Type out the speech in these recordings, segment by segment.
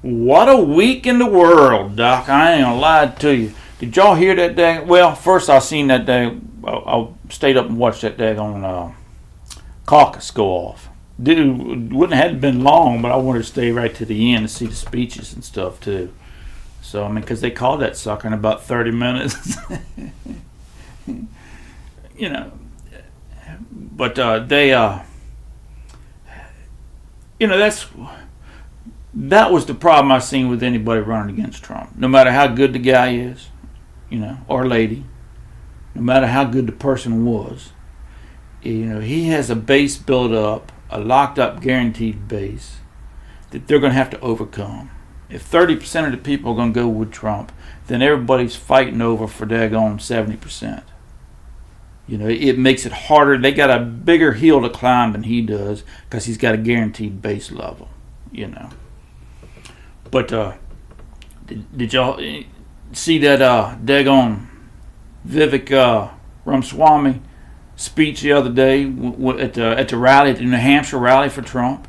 What a week in the world, Doc. I ain't gonna lie to you. Did y'all hear that day? Well, first I seen that day. I stayed up and watched that daggone caucus go off. Dude, wouldn't have been long, but I wanted to stay right to the end to see the speeches and stuff too. So I mean, because they called that sucker in about 30 minutes. You know, but they, you know, that was the problem I seen with anybody running against Trump. No matter how good the guy is, you know, or lady, no matter how good the person was, you know, he has a base built up, a locked up, guaranteed base that they're going to have to overcome. If 30% of the people are going to go with Trump, then everybody's fighting over for daggone 70%. You know, it makes it harder. They got a bigger hill to climb than he does because he's got a guaranteed base level, you know. But did y'all see that daggone Vivek Ramaswamy speech the other day at the rally, at the New Hampshire rally for Trump?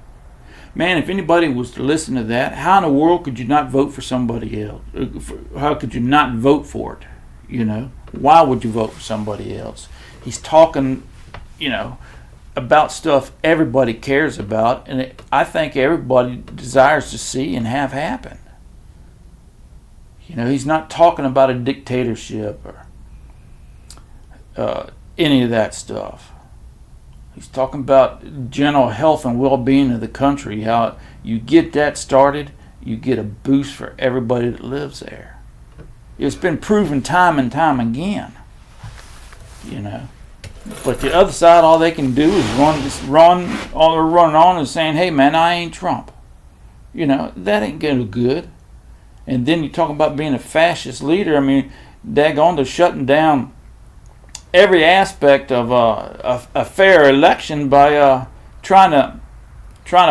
Man, if anybody was to listen to that, how in the world could you not vote for somebody else? How could you not vote for it? You know, why would you vote for somebody else? He's talking, you know, about stuff everybody cares about, and I think everybody desires to see and have happen. You know, he's not talking about a dictatorship or any of that stuff. He's talking about general health and well-being of the country. How you get that started, you get a boost for everybody that lives there. It's been proven time and time again. You know, but the other side, all they can do is run. All they're running on is saying, "Hey, man, I ain't Trump." You know, that ain't gonna do good. And then you talk about being a fascist leader. I mean, daggone, they're shutting down every aspect of a fair election by trying to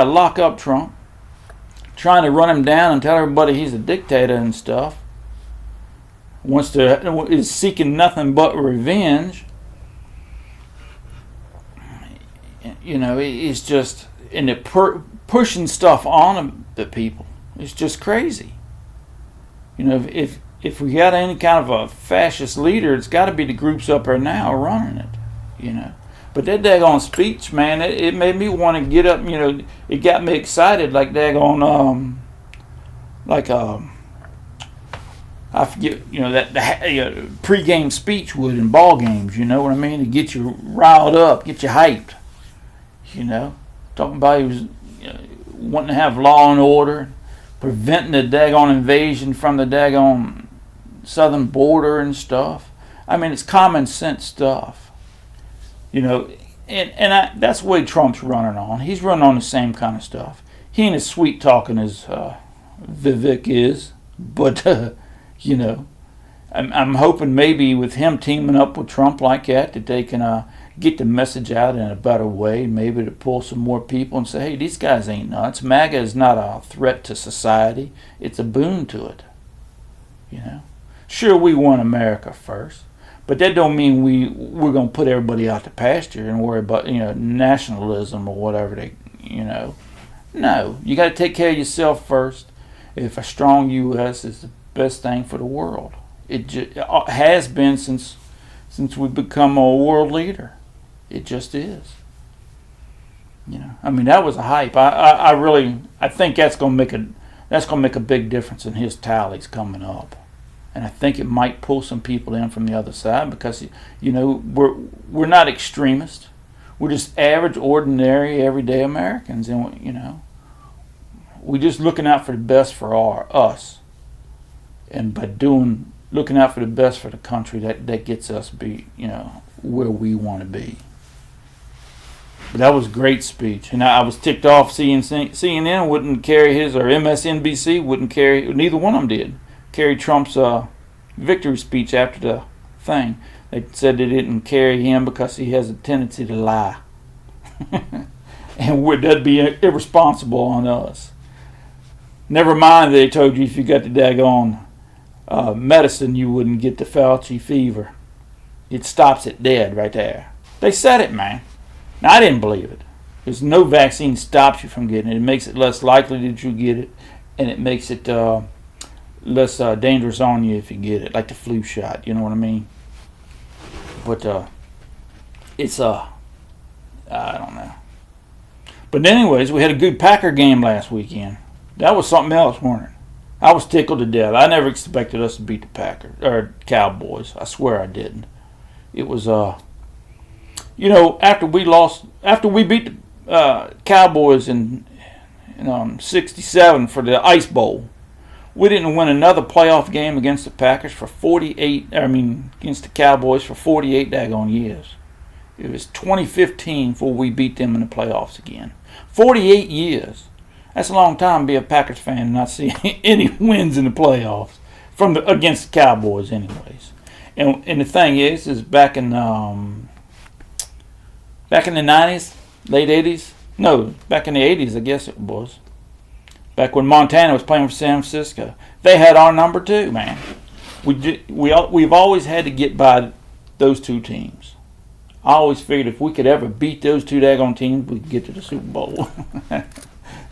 lock up Trump, trying to run him down and tell everybody he's a dictator and stuff. Is seeking nothing but revenge. You know, he's just pushing stuff on the people. It's just crazy. You know, if we got any kind of a fascist leader, it's got to be the groups up there now running it. You know, but that daggone speech, man, it made me want to get up. You know, it got me excited, like daggone, I forget, you know, that the pre-game speech would in ball games. You know what I mean? To get you riled up, get you hyped. You know, talking about he was wanting to have law and order, preventing the daggone invasion from the daggone southern border and stuff. I mean, it's common sense stuff. You know, and that's the way Trump's running on. He's running on the same kind of stuff. He ain't as sweet talking as Vivek is, but you know, I'm hoping maybe with him teaming up with Trump like that they can get the message out in a better way, maybe to pull some more people and say, hey, these guys ain't nuts. MAGA is not a threat to society. It's a boon to it. You know, sure, we want America first, but that don't mean we're going to put everybody out to pasture and worry about, you know, nationalism or whatever you know. No, you got to take care of yourself first. If a strong U.S. is the best thing for the world. It has been since we've become a world leader. It just is. You know, I mean, that was a hype. I think that's gonna make a big difference in his tallies coming up, and I think it might pull some people in from the other side because, you know, we're not extremists. We're just average, ordinary, everyday Americans, and you know, we're just looking out for the best for us, and by looking out for the best for the country, that gets us where we want to be. But that was a great speech, and I was ticked off. CNN wouldn't carry his, or MSNBC wouldn't carry. Neither one of them did carry Trump's victory speech after the thing. They said they didn't carry him because he has a tendency to lie, and that'd be irresponsible on us. Never mind, they told you if you got the daggone medicine, you wouldn't get the Fauci fever. It stops it dead right there. They said it, man. Now, I didn't believe it. There's no vaccine stops you from getting it. It makes it less likely that you get it. and it makes it less dangerous on you if you get it, like the flu shot. You know what I mean? But it's I don't know. But anyways, we had a good Packer game last weekend. That was something else, wasn't it? I was tickled to death. I never expected us to beat the Packers or Cowboys. I swear I didn't. It was after we beat the Cowboys in '67 for the Ice Bowl, we didn't win another playoff game against the Packers for against the Cowboys for 48 daggone years. It was 2015 before we beat them in the playoffs again. 48 years. That's a long time to be a Packers fan and not see any wins in the playoffs against the Cowboys, anyways. And the thing is back in the '90s, late '80s. No, back in the '80s, I guess it was. Back when Montana was playing for San Francisco, they had our number too, man. We've always had to get by those two teams. I always figured if we could ever beat those two daggone teams, we could get to the Super Bowl.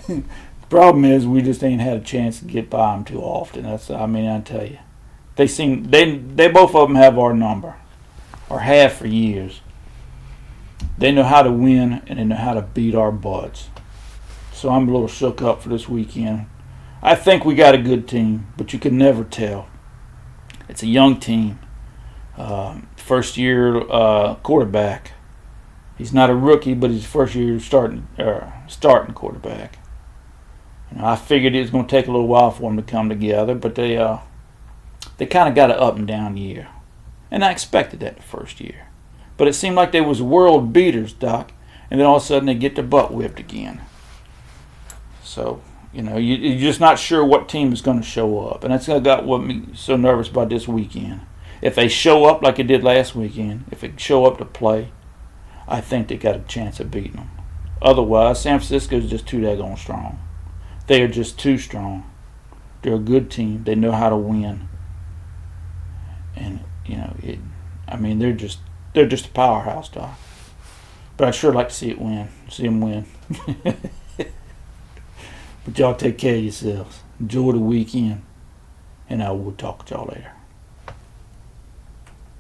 The problem is we just ain't had a chance to get by them too often. I tell you, they both of them have our number, or have for years. They know how to win and they know how to beat our butts. So I'm a little shook up for this weekend. I think we got a good team, but you can never tell. It's a young team. First year quarterback. He's not a rookie, but he's first year starting quarterback. I figured it was going to take a little while for them to come together, but they kind of got an up and down year, and I expected that the first year. But it seemed like they was world beaters, Doc, and then all of a sudden they get their butt whipped again. So you're just not sure what team is going to show up, and that's got what me so nervous about this weekend. If they show up like it did last weekend, if they show up to play, I think they got a chance of beating them. Otherwise, San Francisco is just too daggone strong. They are just too strong. They're a good team. They know how to win. And, they're just a powerhouse, Doc. But I'd sure like to see them win. But y'all take care of yourselves. Enjoy the weekend. And I will talk to y'all later.